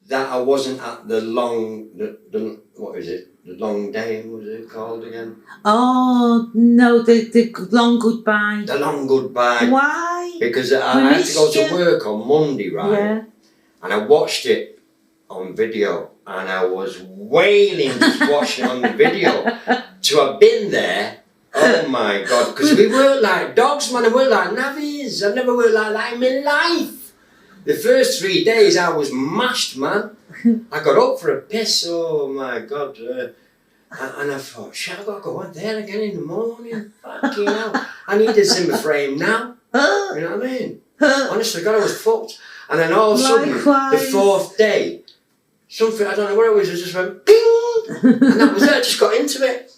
that I wasn't at the long day, was it called again? Oh no, the long goodbye. The long goodbye. Why? Because I had to go to work on Monday, right? Yeah. And I watched it on video, and I was wailing just watching it on the video. To have been there, oh my God, because we worked like dogs, man. I worked like navvies. I've never worked like that in my life. The first 3 days I was mashed, man. I got up for a piss, oh my God. And I thought, shit, I've got to go out there again in the morning. Fucking hell. I need this in my frame now. You know what I mean? Honestly, God, I was fucked. And then all of a sudden, the fourth day, something, I don't know what it was, it just went ping! And that was it, I just got into it.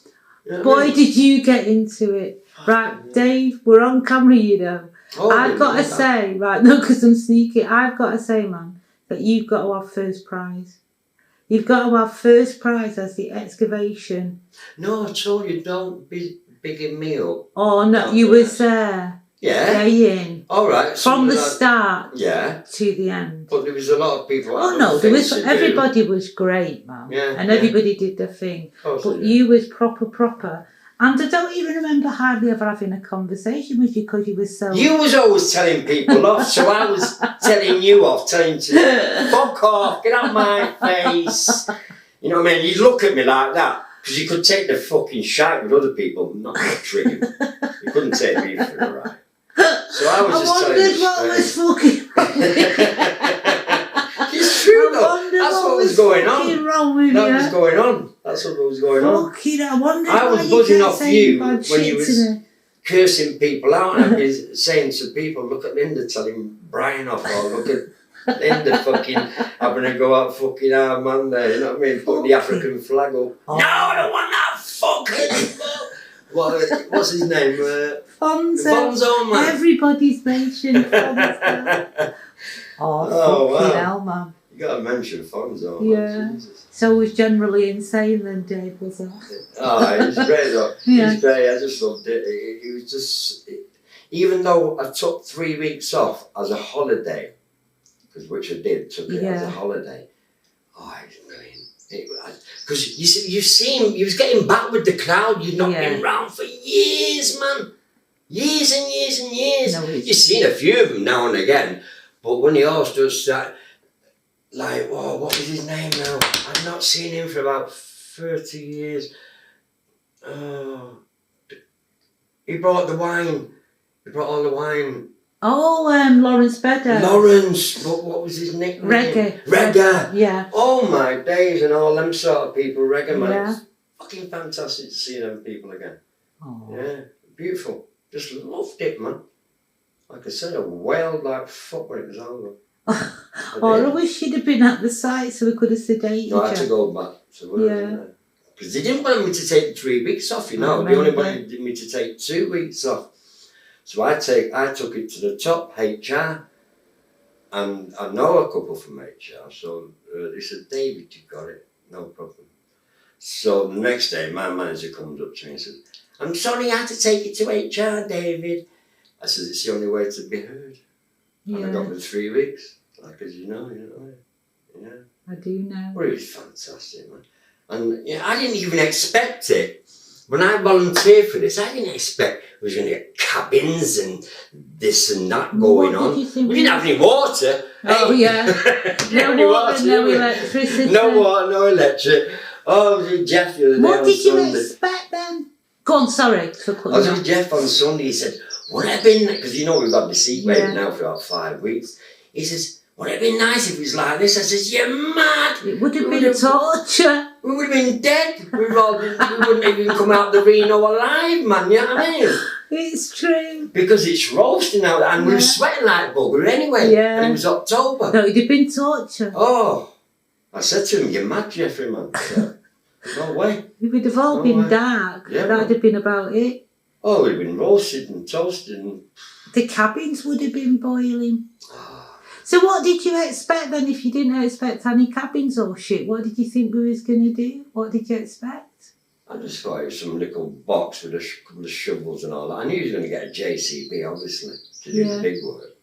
You know Boy, did you get into it. Right, Dave, we're on camera, you know. Oh, I've got to say, right, no, because I'm sneaky, I've got to say, man, that you've got to have first prize. You've got to have first prize as the excavation. No, I told you, don't be bigging me up. Oh, no, you was there. Yeah. Staying. All right. From the start. Yeah. To the end. But there was a lot of people. Oh no, there was. Everybody was great, man. Yeah. And everybody did their thing. But you was proper. And I don't even remember hardly ever having a conversation with you because you were so... You was always telling people off, so I was telling you off, telling you to fuck off, get out my face. You know what I mean? You'd look at me like that, because you could take the fucking shite with other people, not Triggy. You couldn't take me for a ride. So I was just telling you. I wondered what was fucking It's true though. That's what was going on. Wrong with that was going on. That's what was going on. I was buzzing off you when you was cursing people out, and I'd be saying to people, look at Linda telling Brian off, or look at Linda fucking having a go out fucking our man there, you know what I mean? Put the African flag up. Oh. No, I don't want that fucking what's his name? Fonzo, man. Everybody's mentioned Fonzo. Oh, fucking hell, man. You gotta mention Fonzo, yeah. Jesus. So it was generally insane then, Dave, was it? Oh, it was great though. Yeah. It was great, I just loved it. It was just, even though I took 3 weeks off as a holiday, which I did, took it as a holiday. Oh, it was brilliant. Because you see him, you was getting back with the crowd. You'd not been round for years, man. Years and years and years. No, you've seen a few of them now and again, but when he all stood like, whoa, what was his name now? I've not seen him for about 30 years. He brought the wine. He brought all the wine. Oh, Lawrence Bedder. Lawrence, what was his nickname? Reggae. Yeah. Oh my days, and all them sort of people, reggae man. Yeah. It's fucking fantastic to see them people again. Oh. Yeah, beautiful. Just loved it, man. Like I said, I wailed like fuck when it was over. I wish you'd have been at the site so we could have sedated you. No, I had to go back to work. Because they didn't want me to take 3 weeks off, you know. They only wanted me to take 2 weeks off. So I took it to the top, HR, and I know a couple from HR, so they said, David, you got it, no problem. So the next day, my manager comes up to me and says, I'm sorry I had to take it to HR, David. I said, it's the only way to be heard. Yeah. And I got the 3 weeks, like as you know, yeah. I do know. Well, it was fantastic, man. And I didn't even expect it. When I volunteered for this, I didn't expect we was going to get cabins and this and that going on. We didn't have any water. Oh, yeah. No water, no electricity. No water, no electric. Oh, I was with Jeff the other day. What did you expect then? Go on, sorry for cutting I was with Jeff on Sunday. He said, would it have been, because you know we've had the seat waiting now for about 5 weeks. He says, would it have been nice if it was like this? I says, you're mad. It would have been torture. We would have been dead. We wouldn't even come out the Reno alive, man. You know what I mean? It's true. Because it's roasting out, and we were sweating like bugger anyway. Yeah. And it was October. No, it'd have been torture. Oh. I said to him, you're mad, Jeffrey, man. So, no way. It would have all been dark. Yeah, that'd have been about it. Oh, we'd have been roasted and toasted. And... the cabins would have been boiling. So what did you expect then if you didn't expect any cabins or shit? What did you think we was going to do? What did you expect? I just thought it was some little box with a couple of shovels and all that. I knew he was going to get a JCB, obviously, to do the big work.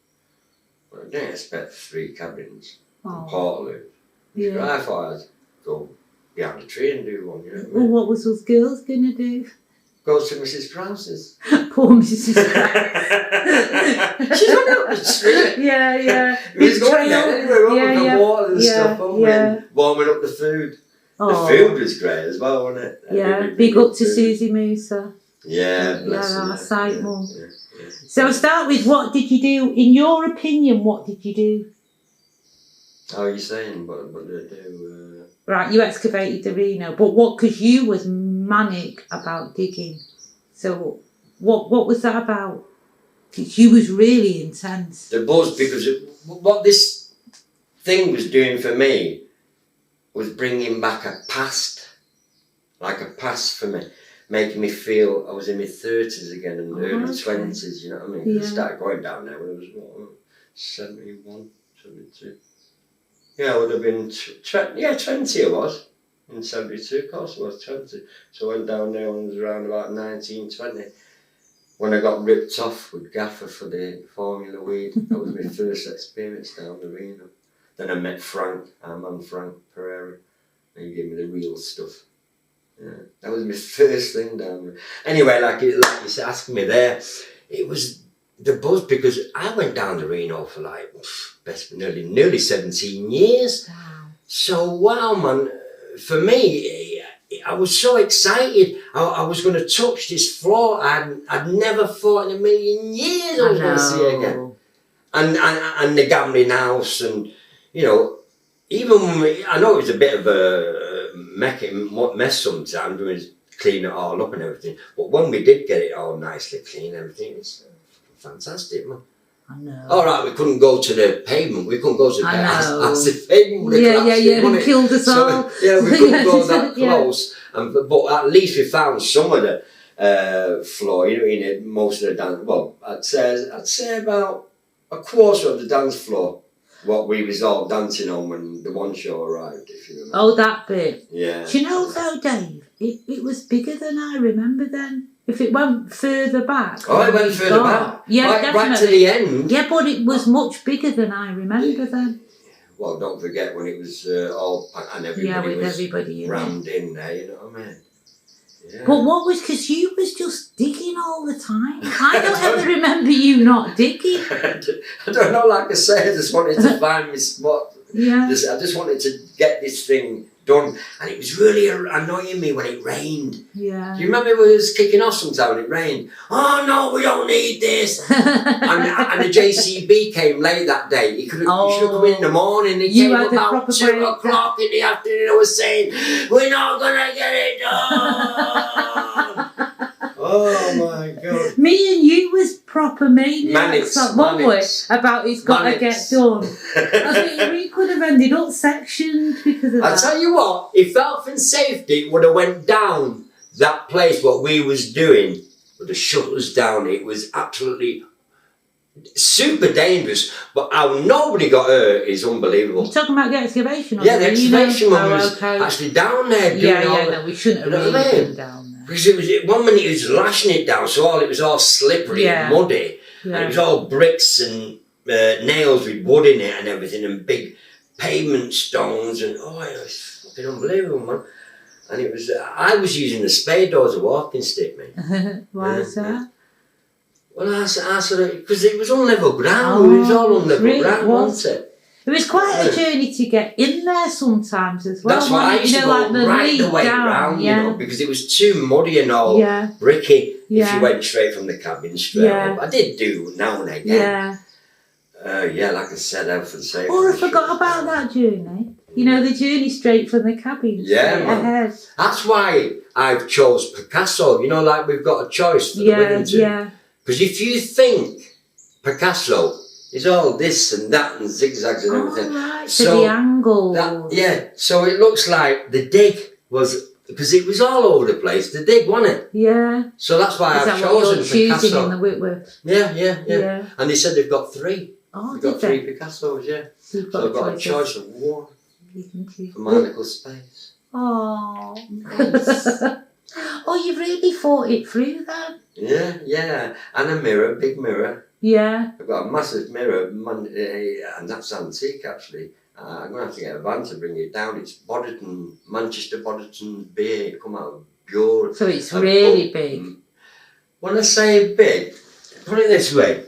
But I didn't expect 3 cabins. Oh. Portaloo. I thought I'd go behind a tree and do one, you know what I Well, mean? what was those girls going to do? Go to Mrs. Krause's. Poor Mrs. She's running up the street. Yeah. We was going there anyway, weren't we? Yeah. The water and stuff, weren't we? Yeah. And warming up the food. Oh. The food was great as well, wasn't it? Yeah, big up to Susie Musa. Yeah, bless her. Our sight mum. Yeah. So start with, what did you do? In your opinion, what did you do? How are you saying? What did I do? Right, you excavated the Reno, but what? Because you was manic about digging. So what was that about? Because you was really intense. The buzz, because what this thing was doing for me was bringing back a past, like a past for me, making me feel I was in my 30s again and early 20s, you know what I mean? Yeah. I started going down there when I was, 71, 72. Yeah, I would have been, 20 I was. In 72, of course I was 20. So I went down there when I was around about 19, 20. When I got ripped off with gaffer for the formula weed, that was my first experience down the Reno. Then I met Frank, our man Frank Pereira, and he gave me the real stuff. Yeah, that was my first thing down there. Anyway, like you said, asking me there, it was the buzz, because I went down the Reno for like nearly 17 years. Wow. So wow, man, for me, I was so excited. I was going to touch this floor. I'd never thought in a million years I was going to see it again. And the gambling house, and you know, even when I know it was a bit of a mess sometimes when we clean it all up and everything. But when we did get it all nicely clean, everything was fantastic, man. I know. All right, we couldn't go to the pavement. We couldn't go to the pavement. As the pavement would have and killed us all. Yeah, we couldn't go that close. But at least we found some of the floor. You know, in most of the dance. Well, I'd say about a quarter of the dance floor. What we was all dancing on when the one show arrived, if you remember. Oh, that bit. Yeah. Do you know though, Dave? It was bigger than I remember then. If it went further back. Oh, it went further back? Yeah, right, definitely. right to the end? Yeah, but it was much bigger than I remember then. Well, don't forget when it was all packed and everybody was rammed in there, you know what I mean? Yeah. But what was, because you was just digging all the time. I don't ever remember you not digging. I don't know, like I say, I just wanted to find my spot. Yeah. I just wanted to get this thing done, and it was really annoying me when it rained. Yeah. Do you remember when it was kicking off sometime when it rained? Oh no, we don't need this. and the JCB came late that day. He should have come in the morning. He came about 2 o'clock in the afternoon. I was saying, we're not gonna get it done. Oh my God. Me and you was proper maniacs one way about it's got to get done. I think we could have ended up sectioned because of that. I tell you what, if health and safety would have went down that place, what we was doing, with the shutters down, it was absolutely super dangerous. But how nobody got hurt is unbelievable. You're talking about the excavation? Yeah, the excavation one was actually down there doing all no, we shouldn't have really been down there. Because it was, 1 minute it was lashing it down, so it was all slippery and muddy. And it was all bricks and nails with wood in it and everything, and big pavement stones, and it was fucking unbelievable, man. And it was, I was using the spade door as a walking stick, mate. Why is that? Well, I sort of, because it was unlevel ground, it was all unlevel ground, wasn't it? It was quite a journey to get in there sometimes as well. That's why I used to go right the way round, you know, because it was too muddy and all bricky if you went straight from the cabin straight up. I did do now and again. Like I said, health and safety. Oh, I forgot about that journey. You know, the journey straight from the cabin straight ahead. That's why I've chose Picasso. You know, like we've got a choice for the Withington. Because if you think Picasso is all this and that and zigzags and everything. Right, so the angle. So it looks like the dig was, because it was all over the place, the dig, wasn't it? Yeah. So that's why I've chosen Picasso. Choosing in the Whitworth? Yeah. And they said they've got 3. Oh, they've got 3 Picassos, So I've got a choice of 1 for my little space. Oh. Nice. Oh, you really thought it through then? Yeah. And a mirror, a big mirror. Yeah. I've got a massive mirror, and that's antique actually. I'm going to have to get a van to bring it down. It's Bodderton, Manchester Bodderton beer. It come out of Bure. So it's really big. When I say big, put it this way.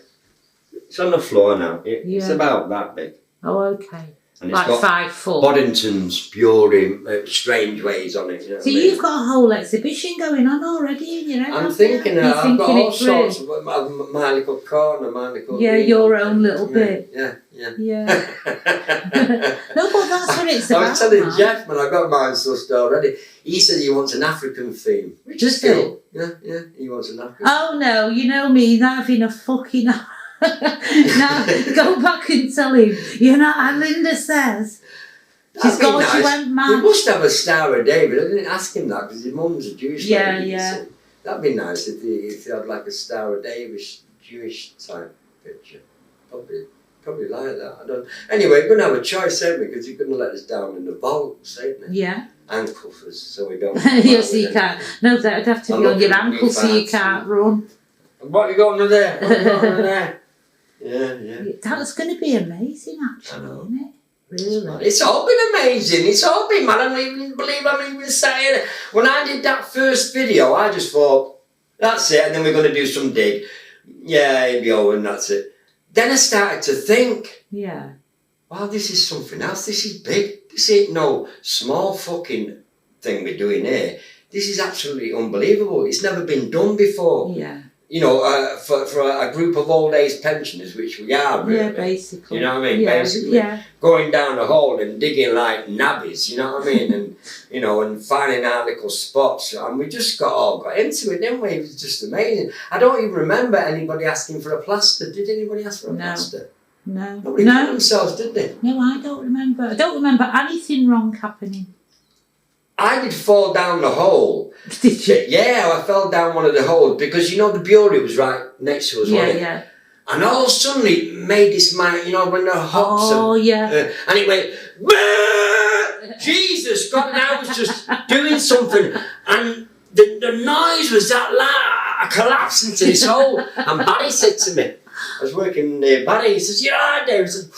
It's on the floor now. It's about that big. Oh, okay. And like it's got 5 foot. Boddington's Bure, strange ways on it. You know so you've got a whole exhibition going on already in your head. I'm thinking I've got all sorts of my little corner, my little... Yeah, your own little bit. Yeah. No, but that's what it's about. I was telling Jeff, man, I got mine sussed already. He said he wants an African theme. Which is cool. Yeah, he wants an African. Oh no, you know me, not having a fucking... Now, go back and tell him, you know what Linda says? She's got nice. She went mad. We must have a Star of David. I didn't ask him that because his mum's a Jewish lady. Yeah. That'd be nice if he had like a Star of David Jewish type picture. Probably like that. I don't. Anyway, we're going to have a choice, ain't we? Because you're going to let us down in the vaults, ain't we? Yeah. And cuffers, so we don't... Yes, you can't. No, that'd have to be on your ankles so you can't run. What, you got under there? What you got under there? Yeah. That's going to be amazing, actually, isn't it? Really? It's all been amazing. It's all been, man. I don't even believe I'm even saying it. When I did that first video, I just thought, that's it, and then we're going to do some dig. Yeah, here we go, and that's it. Then I started to think, wow, this is something else. This is big. This ain't no small fucking thing we're doing here. This is absolutely unbelievable. It's never been done before. Yeah. You know, for a group of old age pensioners, which we are, really. Yeah, basically. You know what I mean? Yeah, basically, going down the hole and digging like nabbies, you know what I mean? And, you know, and finding out little spots. And we just got into it, didn't we? It was just amazing. I don't even remember anybody asking for a plaster. Did anybody ask for a plaster? No. Nobody killed themselves, did they? No, I don't remember. I don't remember anything wrong happening. I did fall down the hole. Did you? Yeah, I fell down one of the holes because, you know, the bureau was right next to us, wasn't it? Yeah. And all of a sudden it made this, you know, when the hops... and it went... Bah! Jesus, God, and I was just doing something. And the noise was that loud. I collapsed into this hole. And Barry said to me, I was working near Barry, he says, "You're all right there." He said,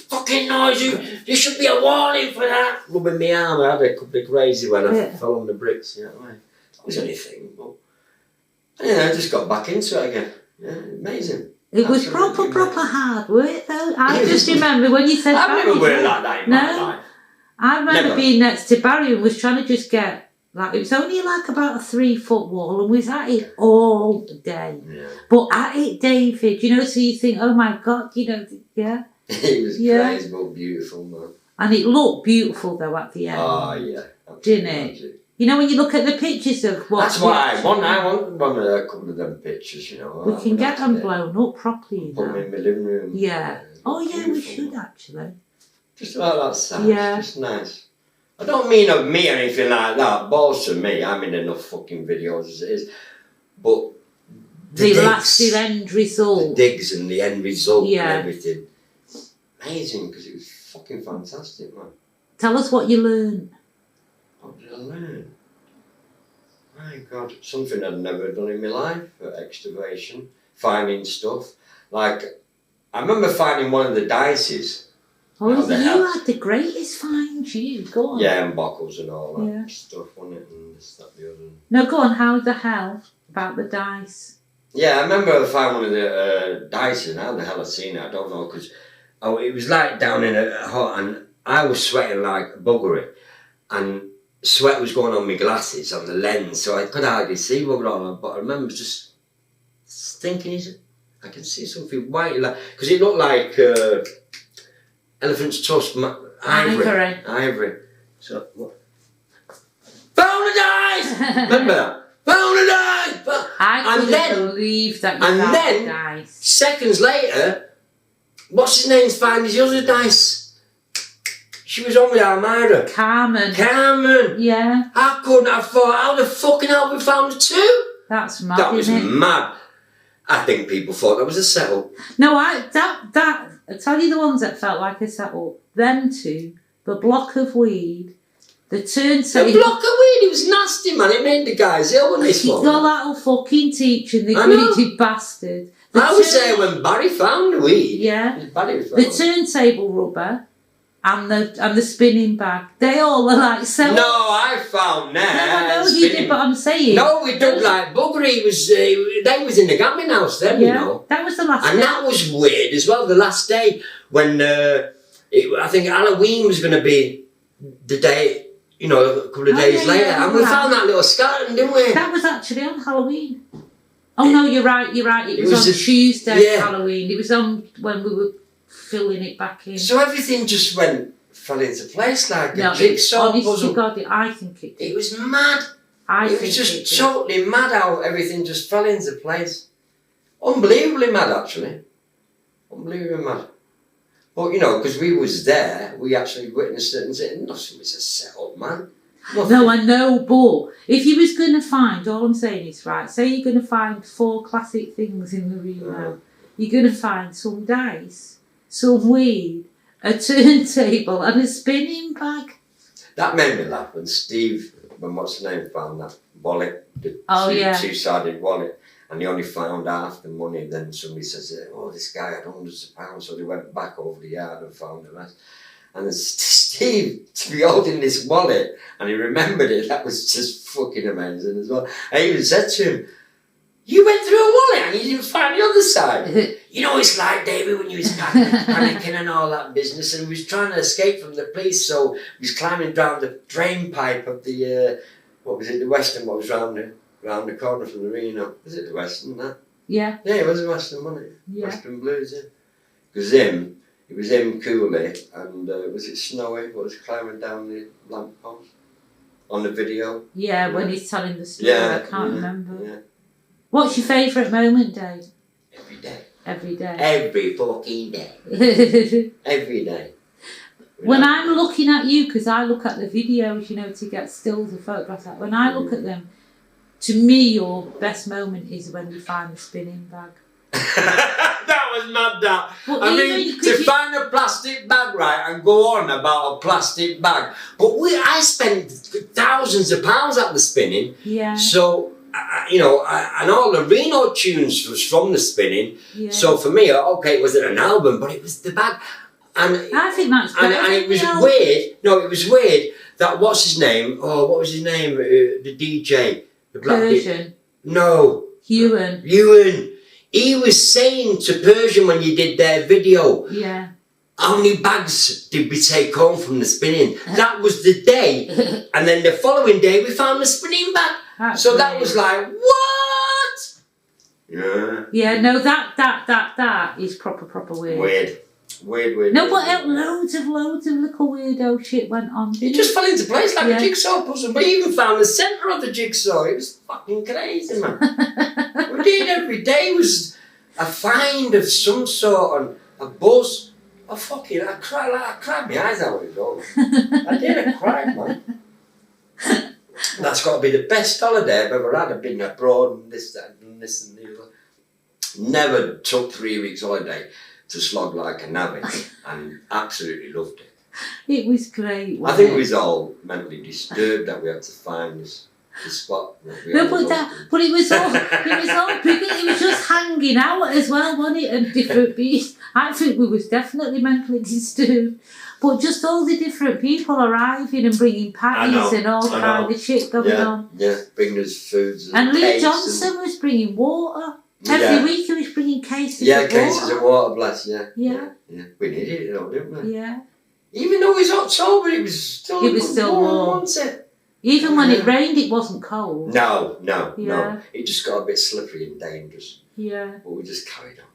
"Fucking noise, you should be a warning for that." Rubbing my arm, I had a couple of crazy when I fell on the bricks, you know what I mean? That was anything, but I just got back into it again. Yeah, amazing. It was proper hard work though. I just remember when you said I've never worked like that in my life. I remember being next to Barry and was trying to just get, like, it was only like about a 3-foot wall and we was at it all day. Yeah. But at it, David, you know, so you think, oh my God, you know, It was crazy but beautiful, man. And it looked beautiful though at the end. Oh yeah. Didn't it? Magic. You know, when you look at the pictures of what... That's why I want a couple of them pictures, you know. We can get them blown up properly, put them in my living room. Yeah. Oh yeah, we should actually. Just about that size. Yeah. Just nice. I don't mean of me or anything like that. Balls to me. I'm in enough fucking videos as it is. But the end result. The digs and the end result and everything. Amazing, because it was fucking fantastic, man. Tell us what you learned. What did I learn? My God, something I'd never done in my life. Excavation, finding stuff. Like, I remember finding one of the dices. Oh, you had the greatest find, you. Go on. Yeah, and buckles and all that stuff, wasn't it? And this, that, the other. No, go on. How the hell about the dice? Yeah, I remember I found one of the dice, and how the hell I seen it, I don't know, because it was like down in a hut, and I was sweating like buggery, and sweat was going on my glasses, on the lens, so I could hardly see what was on, but I remember just thinking, I can see something white, like, because it looked like elephant's tusk, ivory. So, what? Found the dice! Remember that? Found the dice! I couldn't believe that you found the dice. Seconds later, what's his name's finding his other dice? She was on with Almira. Carmen. Yeah. I couldn't have thought, how the fucking hell we found the two? That's mad. That was mad. I think people thought that was a setup. No, I tell you the ones that felt like a setup. Them two, the block of weed, the turntable. The block of weed, it was nasty, man. It made the guys ill when they smoked. You got that little fucking teacher, the greedy bastard. I was there when Barry found the weed. Yeah. The turntable rubber, and the spinning bag. They all were like so. No, I found that. No, you did, but I'm saying. No, we dug like buggery. They was in the gambling house then, you know. That was the last and day. That was weird as well, the last day when I think Halloween was going to be the day, you know, a couple of days later. And we found that little skeleton, didn't we? That was actually on Halloween. Oh no, you're right. It was on Tuesday, Halloween. It was on when we were filling it back in. So everything just fell into place like a jigsaw puzzle. Honest to God, I think it did. It was mad. It was just totally mad how everything just fell into place. Unbelievably mad, actually. Unbelievably mad. But, you know, because we was there, we actually witnessed it and said, nothing was a set-up, man. Nothing. No, I know, but if you was going to find, all I'm saying is, right, say you're going to find 4 classic things in the Reno, you're going to find some dice, some weed, a turntable and a spinning bag. That made me laugh when Steve, what's the name, found that wallet, the two-sided wallet, and he only found half the money. Then somebody says, oh, this guy had hundreds of pounds, so they went back over the yard and found the rest. And then Steve, to be holding this wallet, and he remembered it, that was just fucking amazing as well. I even said to him, you went through a wallet and you didn't find the other side. You know, it's like, David, when you was panicking and all that business, and he was trying to escape from the police, so he was climbing down the drain pipe of the, the Western, what was round the corner from the Reno. Was it the Western, that? Yeah. Yeah, it was the Western, wasn't it? Yeah. Western Blues, yeah. Because it was him, Cooley, and was it Snowy, what was climbing down the lamp post on the video? Yeah, when he's telling the story, I can't remember. Yeah. What's your favourite moment, Dave? Every day. Every day. Every fucking day. Every day. When I'm looking at you, because I look at the videos, you know, to get stills or photographs, when I look at them, to me, your best moment is when you find the spinning bag. That was mad, that. I mean, to find a plastic bag, right, and go on about a plastic bag. But I spent thousands of pounds at the spinning. Yeah. So, you know, and all the Reno tunes was from the spinning. Yeah. So for me, okay, it wasn't an album, but it was the bag. And I think that's and it was weird. No, it was weird that what's his name? Oh, what was his name? The DJ, the black Persian. No. Ewan. He was saying to Persian when you did their video. Yeah. How many bags did we take home from the spinning? That was the day, and then the following day we found the spinning bag. That's so weird. That was like, what? Yeah. Yeah. No, that is proper weird. Weird. No, but loads of little weirdo shit went on. It just fell into place like a jigsaw puzzle. We even found the centre of the jigsaw. It was fucking crazy, man. We did every day was a find of some sort and a buzz. I cried my eyes out with it all. I cried, man. That's got to be the best holiday I've ever had. I've been abroad and this and the other. Never took 3 weeks holiday to slog like a navvy and absolutely loved it. It was great. I think we was all mentally disturbed that we had to find this spot. But it was all big. It was just hanging out as well, wasn't it? And different beasts. I think we was definitely mentally disturbed. But just all the different people arriving and bringing patties and all kind of shit going on. Yeah, bringing us foods. And Lee Johnson was bringing water. Every week he was bringing cases of water. Yeah, cases of water, bless, Yeah. We needed it though, didn't we? Yeah. Even though it was October, it was still warm, wasn't it? Even when it rained, it wasn't cold. No. It just got a bit slippery and dangerous. Yeah. But we just carried on.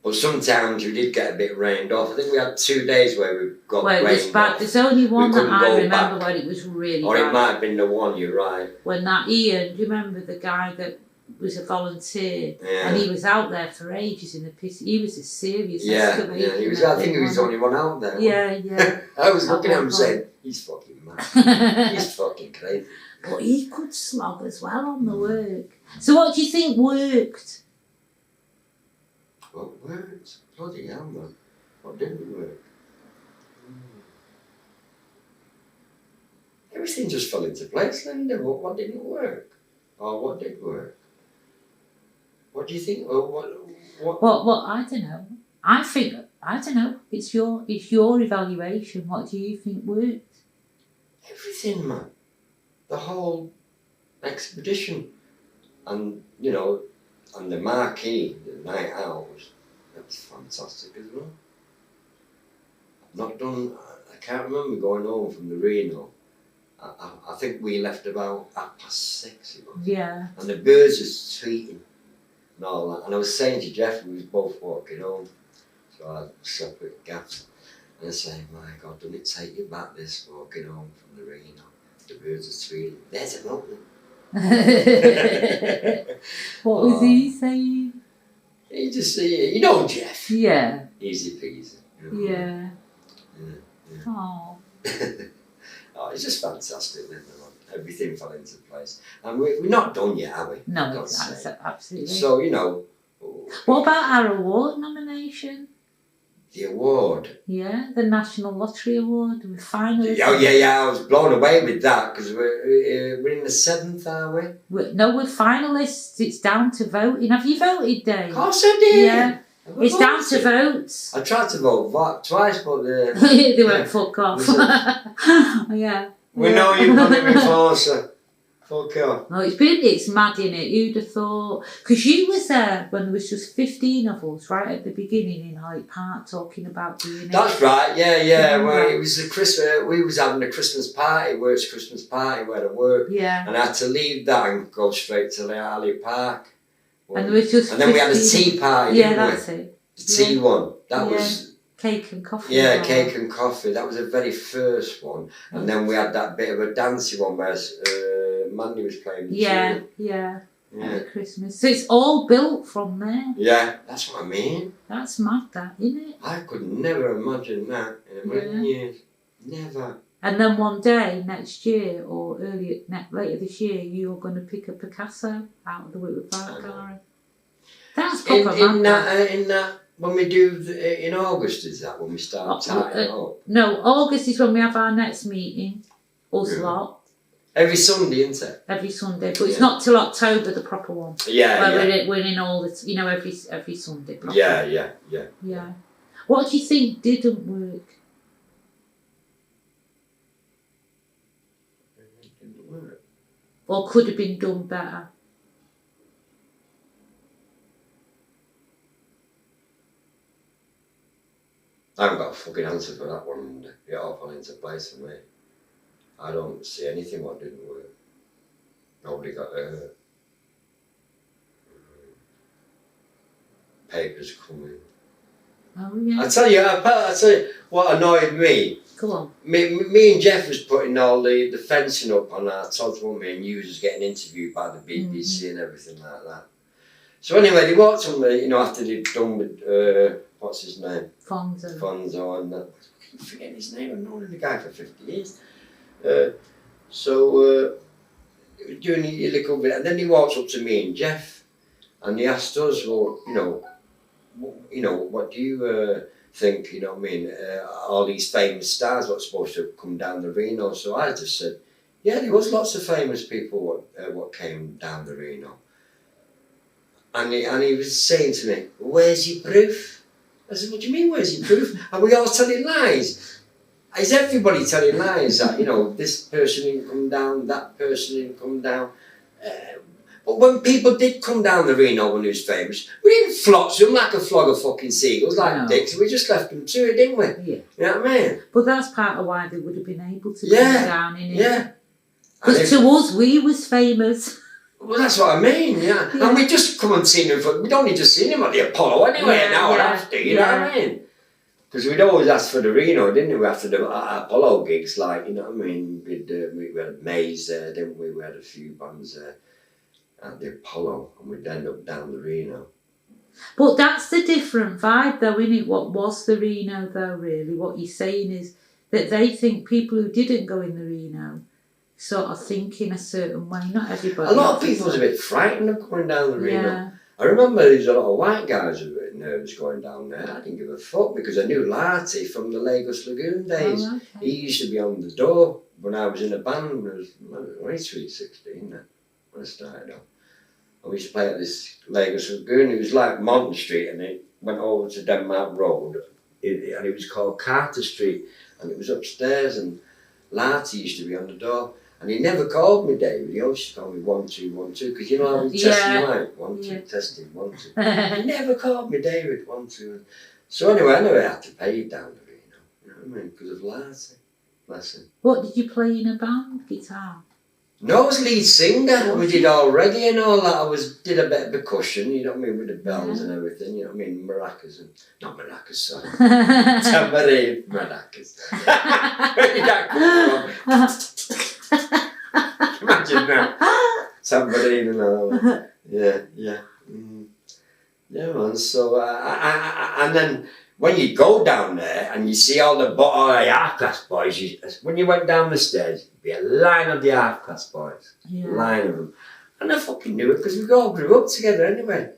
But sometimes we did get a bit rained off. I think we had 2 days where we got rained off. There's only one that I remember where it was really bad. Or it might have been the one, you're right. When that Ian, do you remember the guy that was a volunteer and he was out there for ages in the piss? He was a serious excavator. Yeah, he was. I think he was the only one out there. Yeah. I was looking at him saying, he's fucking mad. He's fucking crazy. But he could slog as well on the work. So what do you think worked? What worked? Bloody hell, man. What didn't work? Everything just fell into place, Linda. What didn't work? Or what did work? What do you think? Or what? Well, I don't know. I think I don't know. It's your evaluation. What do you think worked? Everything, man. The whole expedition, and you know, and the marquee, the night out that's fantastic as well. I've not done. I can't remember going home from the Reno. I think we left about 6:30. It was. Yeah. And the birds were tweeting and all that. And I was saying to Jeff, we was both walking home, so I had separate gaps. And I was saying, my God, doesn't it take you back this walking home from the Reno? The birds are tweeting. There's an opening. What was he saying? He just, you know, Jeff. Yeah. Easy peasy. You know? Yeah. Yeah. Oh. Oh, it's just fantastic, isn't it? Everything fell into place. And we're not done yet, are we? No, absolutely. So, you know. What about our award nomination? The award? Yeah, the National Lottery Award. We're finalists. Oh, yeah, I was blown away with that because we're in the 7th, are we? We're finalists. It's down to voting. Have you voted, Dave? Of course I did. Yeah. It's down to votes. I tried to vote twice, but they went fuck off. Yeah. We know you've done it before, so fuck off. No, it's mad, innit? Who'd have thought? Because you was there when there was just 15 of us right at the beginning in Hyde Park talking about doing it. That's right, yeah. Well, it was the Christmas. We was having a Christmas party, work's Christmas party, where to work. Yeah. And I had to leave that and go straight to the Alley Park. And there was just. And then we had a tea party. Yeah, didn't that's we? it. The tea one. That was. Cake and coffee. Yeah, cake and coffee. That was the very first one. And then we had that bit of a dancey one where Mandy was playing the tune. Yeah. At Christmas. So it's all built from there. Yeah, that's what I mean. That's mad, that, isn't it? I could never imagine that in a million years. Never. And then one day next year or later this year, you're going to pick a Picasso out of the Whitworth Art Gallery. That's proper mad. In that. When we do, in August, is that when we start tying it up? No, August is when we have our next meeting, us lot. Every Sunday, isn't it? Every Sunday, but it's not till October, the proper one. Yeah, We're in all the, every Sunday. Proper. Yeah. Yeah. What do you think didn't work? It didn't work. Or could have been done better? I haven't got a fucking answer for that one. It all fell into place for me. I don't see anything what didn't work. Nobody got hurt. Papers coming. Oh yeah. I tell you what annoyed me. Go on. Me and Jeff was putting all the fencing up on our Todd, weren't we? And you was getting interviewed by the BBC and everything like that. So anyway, they walked on me, after they'd done with what's his name? Fonzo and that. I forget his name. I've known the guy for 50 years. So doing a little bit, and then he walks up to me and Jeff, and he asked us, well, what do you think? You know what I mean? All these famous stars were supposed to come down the Reno. So I just said, yeah, there was lots of famous people what came down the Reno. And he was saying to me, where's your proof? I said, what do you mean, where's your proof? Are we all telling lies? Is everybody telling lies that, this person didn't come down, that person didn't come down? But when people did come down the Reno when he was famous, we didn't flock them like a flock of fucking seagulls, like dicks. We just left them to it, didn't we? Yeah. You know what I mean? But that's part of why they would have been able to come down in it. Yeah. Because to us, we was famous. Well, that's what I mean, yeah. And we just come and see him. We'd only just seen him at the Apollo anyway, an hour after, you know what I mean? Because we'd always ask for the Reno, didn't we, after the Apollo gigs, like, you know what I mean? We had Maze there, didn't we? We had a few bands there at the Apollo, and we'd end up down the Reno. But that's the different vibe, though, isn't it? What was the Reno, though, really? What you're saying is that they think people who didn't go in the Reno sort of think in a certain way. Not everybody. A lot of people was a bit frightened of going down the Reno. Yeah. I remember there was a lot of white guys who were nervous going down there. I didn't give a fuck because I knew Larty from the Lagos Lagoon days. Oh, okay. He used to be on the door when I was in a band. I was only 16 then when I started off. And we used to play at this Lagos Lagoon. It was like Monton Street and it went over to Denmark Road and it was called Carter Street, and it was upstairs, and Larty used to be on the door, and he never called me David. He always called me 1 2 1 2, because you know how we test you out 1 2 testing 1 2. He never called me David 1 2. So anyway, I never had to pay down the Reno. You know what I mean? Because of Larty. Bless him. What did you play in a band? Guitar? No, I was lead singer. We did all reggae and all that. Did a bit of percussion, you know what I mean, with the bells and everything, you know what I mean, maracas and, not maracas, sorry. Tambourine, maracas. Where did that come from? Imagine that. Tambourine and all that. Yeah. Yeah, man, so, and then when you go down there and you see all the half-class boys, when you went down the stairs, there'd be a line of the half-class boys. Line of them. And I fucking knew it because we all grew up together anyway.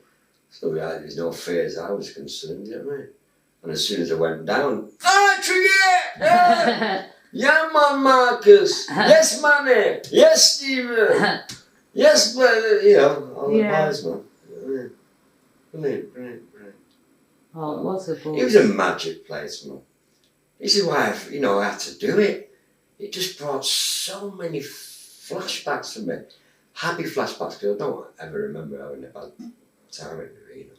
So there's no fear as I was concerned, you know what I mean? And as soon as I went down, Triggy! Yeah! Yeah, man, Marcus! Yes, Manny! Yes, Stephen! Yes, brother! You know, all the boys, man. Brilliant. Oh, it was a ball. It was a magic place, man. This is why I had to do it. It just brought so many flashbacks for me. Happy flashbacks, because I don't ever remember having a bad time in Reno,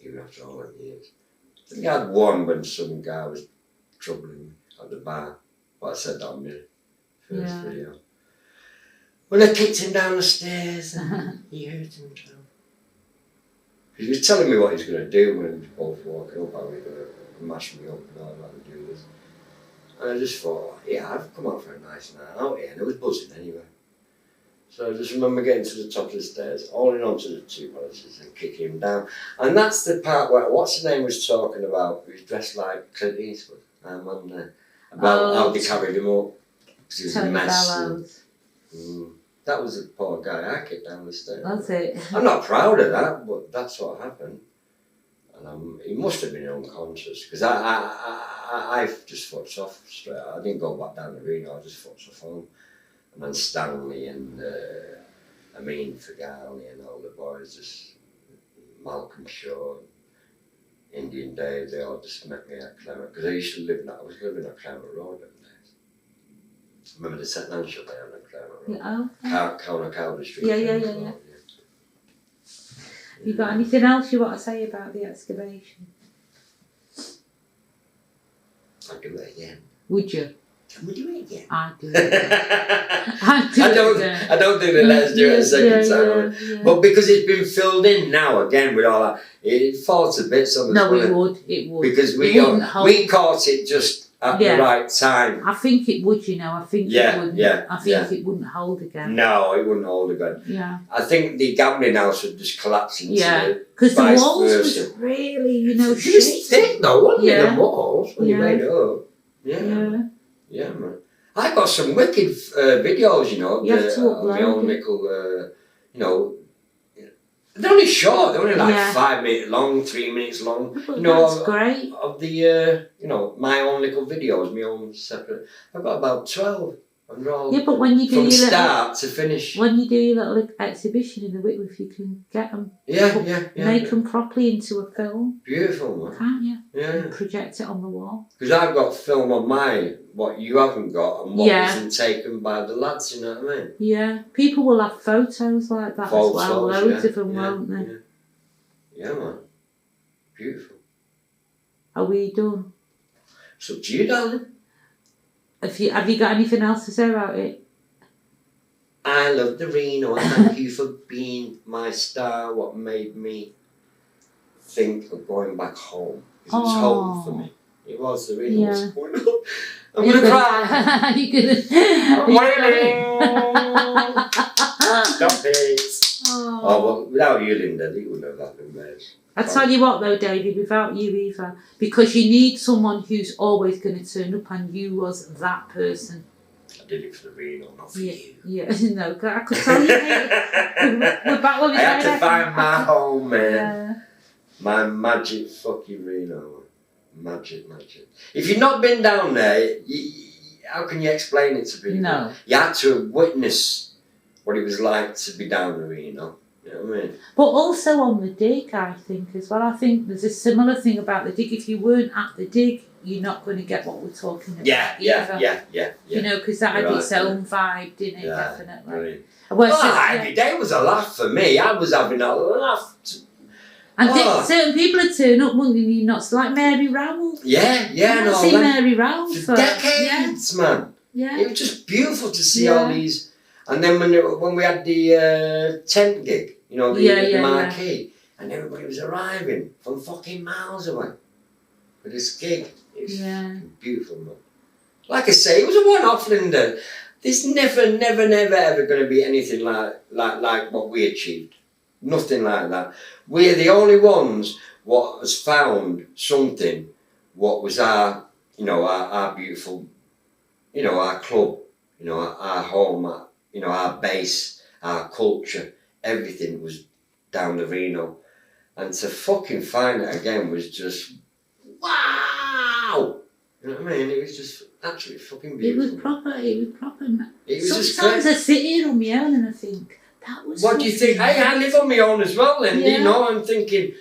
even after all them years. I think I had one when some guy was troubling me at the bar. But I said that on my first video. When I kicked him down the stairs and he hurt himself. He was telling me what he was going to do when we was both walking up, how he was going to mash me up and all that and do this. And I just thought, I've come out for a nice night out here, and it was buzzing anyway. So I just remember getting to the top of the stairs, holding on to the two balances and kicking him down. And that's the part where, what's his name was talking about, he was dressed like Clint Eastwood, on there, about how they carried him up, because he was a mess. That was the poor guy I kicked down the stairs. That's it. I'm not proud of that, but that's what happened. And he must have been unconscious, because I just fucked off straight. I didn't go back down to Reno, I just fucked off home. And then Stanley and Amin Fagali and all the boys, just Malcolm Shaw, Indian Dave, they all just met me at Clement, because I used to live, I was living at Clement Road at the days. Remember the second-hand shop there on Clement Road? Corner Calvary Street. Yeah. You got anything else you want to say about the excavation? I'd do it again. Would you? Can we do it again? I'd do it again. I don't think they let us do it a second time. Yeah. But because it's been filled in now again with all that, it falls to bits on the No, it would. Because we caught it just at the right time. I think it would, I think it wouldn't. I think it wouldn't hold again. No, it wouldn't hold again. Yeah. I think the gambling house would just collapse into because the walls was really, It was thick though, wasn't it? The walls when you made it up. Yeah, man. I got some wicked videos, You have to upload the old nickel, they're only short, they're only like 5 minutes long, 3 minutes long. That's great. Of the, my own little videos, my own separate. I've got about 12. But when you do from start to finish. When you do your little exhibition in the Whitworth, you can get them. Make them properly into a film. Beautiful, man. Can't you? Yeah. And project it on the wall. Because I've got film on mine, what you haven't got, and what wasn't taken by the lads, you know what I mean? Yeah. People will have photos like that as well. Loads of them, won't they? Yeah, man. Beautiful. Are we done? It's up to you, darling. Have you got anything else to say about it? I love the Reno. Thank you for being my star. What made me think of going back home? It was home for me. It was the Reno. Was going up. I'm gonna cry. You're gonna. I'm wailing. Stop it. Oh, well, without you, Linda, it wouldn't have happened, mate. I tell you what though, David, without you either, because you need someone who's always going to turn up, and you was that person. I did it for the Reno, not for you. Yeah, no, I could tell you. We're back when we I had to find my home, man. Yeah. My magic fucking Reno. Magic. If you've not been down there, how can you explain it to people? No. You had to witness what it was like to be down in Reno. You know what I mean? But also on the dig, I think, as well. I think there's a similar thing about the dig. If you weren't at the dig, you're not going to get what we're talking about. Yeah. You know, because that had its own vibe, didn't it? Definitely. Brilliant. Well, every day was a laugh for me. I was having a laugh. And certain people would turn up, wouldn't they? Not like Mary Rowell. Yeah. I haven't seen Mary Rowell for decades, man. Yeah. It was just beautiful to see all these. And then when we had the tent gig, you know, the marquee, and everybody was arriving from fucking miles away for this gig. It's beautiful, man. Like I say, it was a one-off, Linda. There's never ever going to be anything like what we achieved. Nothing like that. We're the only ones what has found something what was our beautiful, our club, our home, our base, our culture, everything was down the Reno. And to fucking find it again was just, wow! You know what I mean? It was just absolutely fucking beautiful. It was proper. It was Sometimes I sit here on my own and I think, that was what do you think? Hey, I live on my own as well, and I'm thinking,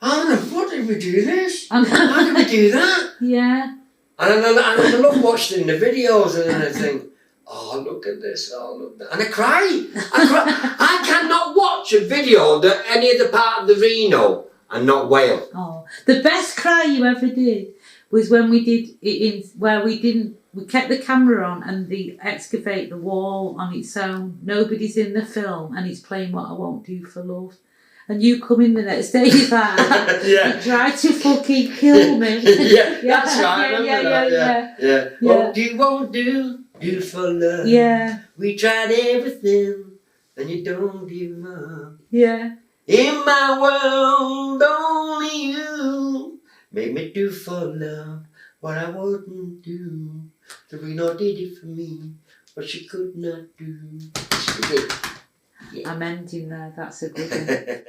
what did we do this? How did we do that? Yeah. And I love watching the videos, and then I think, oh, look at this, oh, look at that. And I cry. I cannot watch a video that any other part of the Reno and not wail. Oh, the best cry you ever did was when we did it where we kept the camera on and they excavate the wall on its own. Nobody's in the film and it's playing What I Won't Do for Love. And you come in the next day like, you tried to fucking kill me. That's right. Yeah. What you won't do for love. Yeah. We tried everything and you don't give up. Yeah. In my world, only you make me do for love what I wouldn't do. The Reno did it for me, but she could not do. I'm ending there. That's a good one.